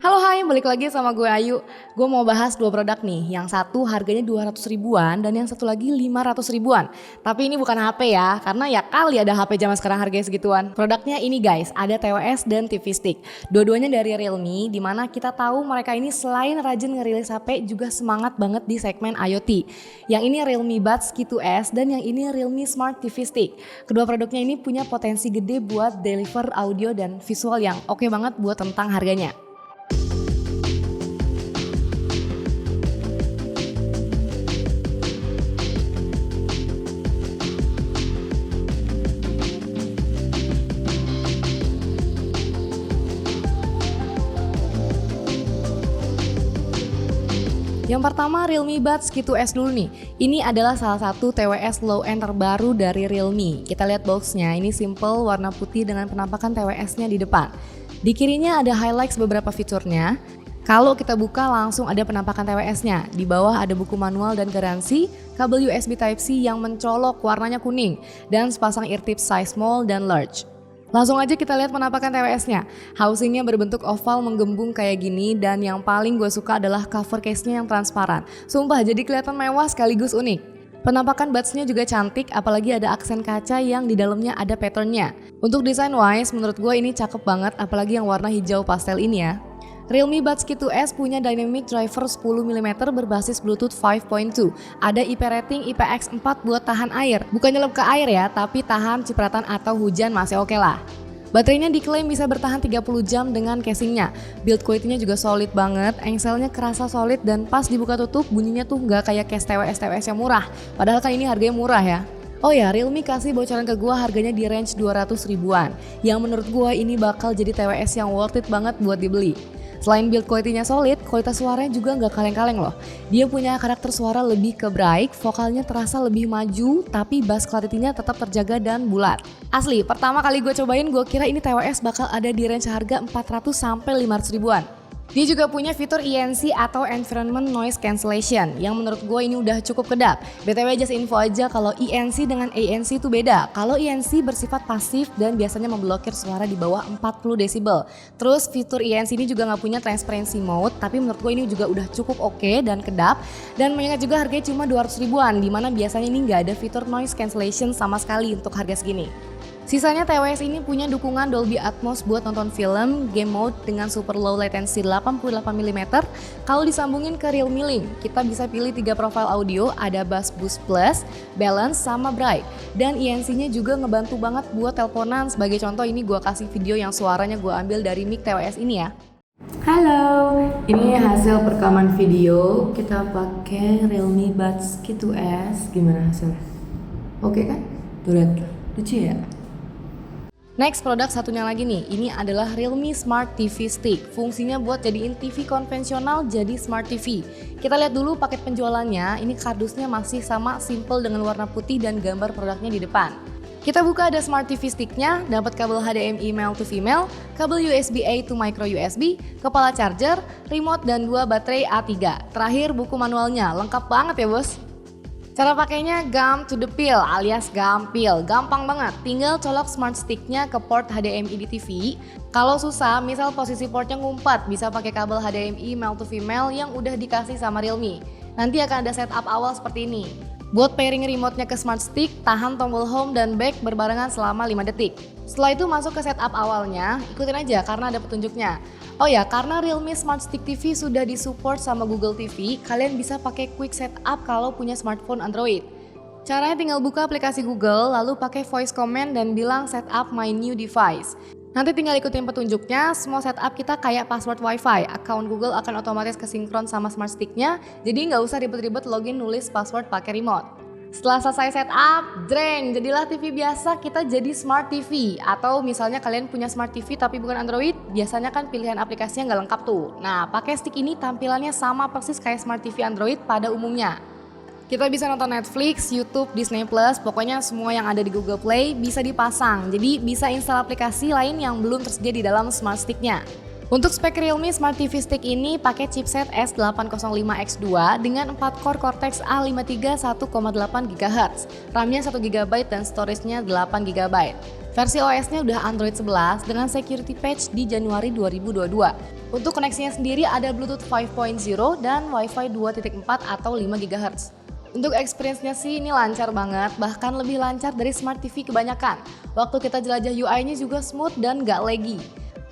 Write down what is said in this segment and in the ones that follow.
Halo hai, balik lagi sama gue Ayu. Gue mau bahas dua produk nih. Yang satu harganya 200 ribuan dan yang satu lagi 500 ribuan. Tapi ini bukan HP ya, karena ya kali ada HP zaman sekarang harganya segituan. Produknya ini guys, ada TWS dan TV Stick. Dua-duanya dari Realme, dimana kita tahu mereka ini selain rajin ngerilis HP juga semangat banget di segmen IoT. Yang ini Realme Buds Q2S dan yang ini Realme Smart TV Stick. Kedua produknya ini punya potensi gede buat deliver audio dan visual yang oke banget buat tentang harganya. Yang pertama Realme Buds Q2S dulu nih. Ini adalah salah satu TWS low end terbaru dari Realme. Kita lihat boxnya, ini simple warna putih dengan penampakan TWS-nya di depan. Di kirinya ada highlights beberapa fiturnya. Kalau kita buka langsung ada penampakan TWS-nya. Di bawah ada buku manual dan garansi, kabel USB Type-C yang mencolok warnanya kuning, dan sepasang ear tips size small dan large. Langsung aja kita lihat penampakan TWS-nya. Housingnya berbentuk oval menggembung kayak gini dan yang paling gue suka adalah cover case-nya yang transparan. Sumpah jadi kelihatan mewah sekaligus unik. Penampakan buds-nya juga cantik, apalagi ada aksen kaca yang di dalamnya ada pattern-nya. Untuk desain wise menurut gue ini cakep banget, apalagi yang warna hijau pastel ini ya. Realme Buds Q2S punya dynamic driver 10mm berbasis Bluetooth 5.2. Ada IP rating IPX4 buat tahan air. Bukan nyelep ke air ya, tapi tahan cipratan atau hujan masih oke lah. Baterainya diklaim bisa bertahan 30 jam dengan casingnya. Build quality-nya juga solid banget, engselnya kerasa solid dan pas dibuka tutup bunyinya tuh nggak kayak case TWS yang murah. Padahal kan ini harganya murah ya. Oh ya, Realme kasih bocoran ke gua harganya di range 200 ribuan. Yang menurut gua ini bakal jadi TWS yang worth it banget buat dibeli. Selain build quality-nya solid, kualitas suaranya juga nggak kaleng-kaleng loh. Dia punya karakter suara lebih ke bright, vokalnya terasa lebih maju, tapi bass clarity-nya tetap terjaga dan bulat. Asli, pertama kali gue cobain gue kira ini TWS bakal ada di range harga 400 sampai 500 ribuan. Dia juga punya fitur ENC atau Environment Noise Cancellation yang menurut gue ini udah cukup kedap. BTW just info aja kalau ENC dengan ANC itu beda. Kalau ENC bersifat pasif dan biasanya memblokir suara di bawah 40 desibel. Terus fitur ENC ini juga nggak punya transparency mode, tapi menurut gue ini juga udah cukup oke dan kedap. Dan mengingat juga harganya cuma 200 ribuan, dimana biasanya ini nggak ada fitur noise cancellation sama sekali untuk harga segini. Sisanya TWS ini punya dukungan Dolby Atmos buat nonton film, game mode dengan super low latency 88mm. Kalau disambungin ke Realme Link, kita bisa pilih 3 profil audio, ada Bass Boost Plus, Balance, sama Bright. Dan ENC-nya juga ngebantu banget buat teleponan. Sebagai contoh ini gue kasih video yang suaranya gue ambil dari mic TWS ini ya. Halo, ini hasil perekaman video. Kita pakai Realme Buds Q2S. Gimana hasilnya? Oke kan? Tuh lihat, lucu ya? Next produk satunya lagi nih, ini adalah Realme Smart TV Stick. Fungsinya buat jadiin TV konvensional jadi Smart TV. Kita lihat dulu paket penjualannya, ini kardusnya masih sama simple dengan warna putih dan gambar produknya di depan. Kita buka ada Smart TV Stick-nya, dapat kabel HDMI male to female, kabel USB-A to micro USB, kepala charger, remote dan 2 baterai A3. Terakhir buku manualnya, lengkap banget ya bos. Cara pakainya gum to the peel alias gampil, gampang banget. Tinggal colok smart stick-nya ke port HDMI di TV. Kalau susah, misal posisi portnya ngumpet, bisa pakai kabel HDMI male to female yang udah dikasih sama Realme. Nanti akan ada setup awal seperti ini. Buat pairing remote-nya ke smart stick, tahan tombol home dan back berbarengan selama 5 detik. Setelah itu masuk ke setup awalnya, ikutin aja karena ada petunjuknya. Oh ya, karena Realme Smart Stick TV sudah disupport sama Google TV, kalian bisa pakai quick setup kalau punya smartphone Android. Caranya tinggal buka aplikasi Google, lalu pakai voice command dan bilang setup my new device. Nanti tinggal ikutin petunjuknya, semua setup kita kayak password wifi, account Google akan otomatis kesinkron sama smart stick-nya, jadi nggak usah ribet-ribet login nulis password pakai remote. Setelah selesai setup, dreng, jadilah TV biasa kita jadi Smart TV. Atau misalnya kalian punya Smart TV tapi bukan Android, biasanya kan pilihan aplikasinya nggak lengkap tuh. Nah, pakai stick ini tampilannya sama persis kayak Smart TV Android pada umumnya. Kita bisa nonton Netflix, YouTube, Disney+, pokoknya semua yang ada di Google Play bisa dipasang. Jadi bisa install aplikasi lain yang belum tersedia di dalam Smart Stick-nya. Untuk spek Realme Smart TV Stick ini pakai chipset S805X2 dengan 4 core Cortex A53 1,8 GHz, RAM-nya 1 GB dan storage-nya 8 GB. Versi OS-nya udah Android 11 dengan security patch di Januari 2022. Untuk koneksinya sendiri ada Bluetooth 5.0 dan Wi-Fi 2.4 atau 5 GHz. Untuk experience-nya sih ini lancar banget, bahkan lebih lancar dari Smart TV kebanyakan. Waktu kita jelajah UI-nya juga smooth dan gak laggy.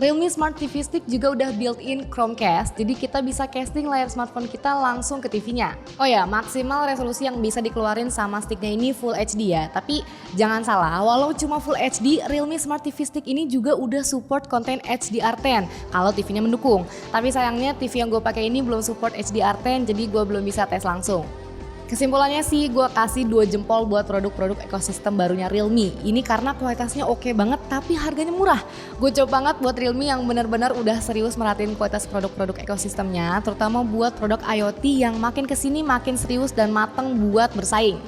Realme Smart TV Stick juga udah built-in Chromecast, jadi kita bisa casting layar smartphone kita langsung ke TV-nya. Oh ya, maksimal resolusi yang bisa dikeluarin sama sticknya ini Full HD ya. Tapi jangan salah, walau cuma Full HD, Realme Smart TV Stick ini juga udah support konten HDR10 kalau TV-nya mendukung. Tapi sayangnya TV yang gue pakai ini belum support HDR10, jadi gue belum bisa tes langsung. Kesimpulannya sih gue kasih 2 jempol buat produk-produk ekosistem barunya Realme. Ini karena kualitasnya oke banget tapi harganya murah. Gue coba banget buat Realme yang benar-benar udah serius merhatiin kualitas produk-produk ekosistemnya, terutama buat produk IoT yang makin kesini makin serius dan mateng buat bersaing.